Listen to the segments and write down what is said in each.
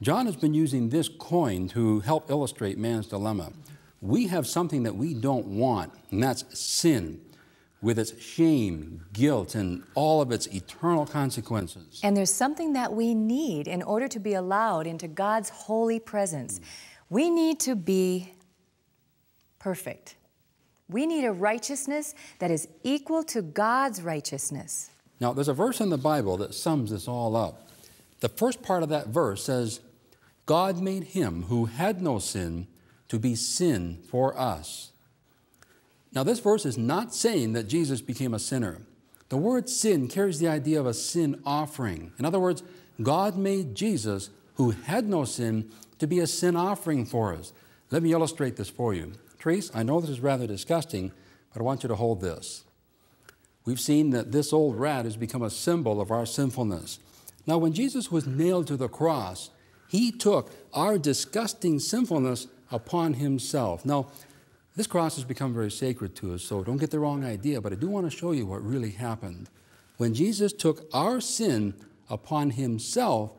John has been using this coin to help illustrate man's dilemma. We have something that we don't want, and that's sin, with its shame, guilt, and all of its eternal consequences. And there's something that we need in order to be allowed into God's holy presence. We need to be perfect. We need a righteousness that is equal to God's righteousness. Now, there's a verse in the Bible that sums this all up. The first part of that verse says, God made him who had no sin to be sin for us. Now, this verse is not saying that Jesus became a sinner. The word sin carries the idea of a sin offering. In other words, God made Jesus, who had no sin, to be a sin offering for us. Let me illustrate this for you. Therese, I know this is rather disgusting, but I want you to hold this. We've seen that this old rat has become a symbol of our sinfulness. Now, when Jesus was nailed to the cross, he took our disgusting sinfulness upon himself. Now, this cross has become very sacred to us, so don't get the wrong idea, but I do want to show you what really happened. When Jesus took our sin upon himself,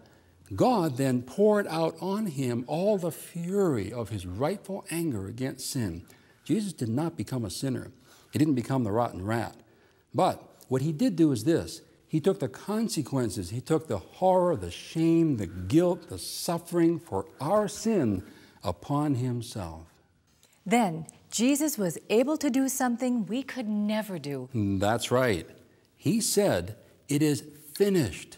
God then poured out on him all the fury of his rightful anger against sin. Jesus did not become a sinner. He didn't become the rotten rat. But what he did do is this. He took the consequences. He took the horror, the shame, the guilt, the suffering for our sin upon himself. Then Jesus was able to do something we could never do. That's right. He said, "It is finished."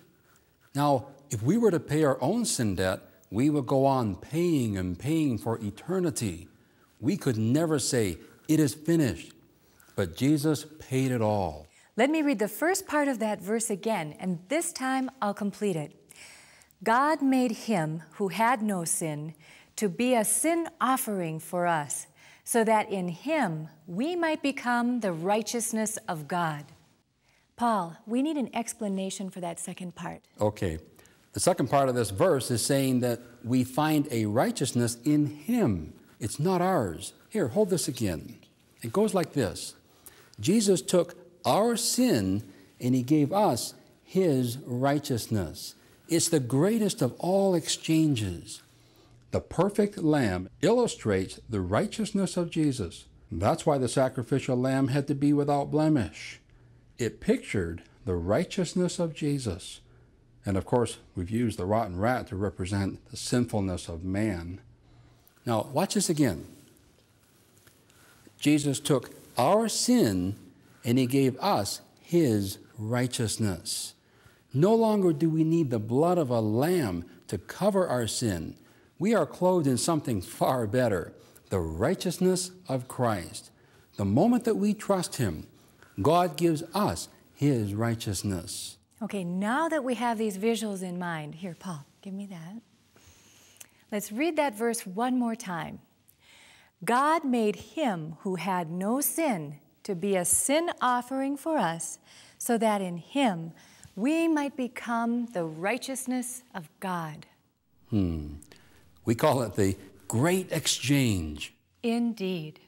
Now, if we were to pay our own sin debt, we would go on paying and paying for eternity. We could never say, "It is finished." But Jesus paid it all. Let me read the first part of that verse again, and this time I'll complete it. God made him who had no sin to be a sin offering for us, so that in him we might become the righteousness of God. Paul, we need an explanation for that second part. Okay. The second part of this verse is saying that we find a righteousness in him. It's not ours. Here, hold this again. It goes like this. Jesus took our sin and he gave us his righteousness. It's the greatest of all exchanges. The perfect lamb illustrates the righteousness of Jesus. That's why the sacrificial lamb had to be without blemish. It pictured the righteousness of Jesus. And of course, we've used the rotten rat to represent the sinfulness of man. Now, watch this again. Jesus took our sin and he gave us his righteousness. No longer do we need the blood of a lamb to cover our sin. We are clothed in something far better, the righteousness of Christ. The moment that we trust him, God gives us his righteousness. Okay, now that we have these visuals in mind, here, Paul, give me that. Let's read that verse one more time. God made him who had no sin to be a sin offering for us, so that in him we might become the righteousness of God. We call it the great exchange. Indeed.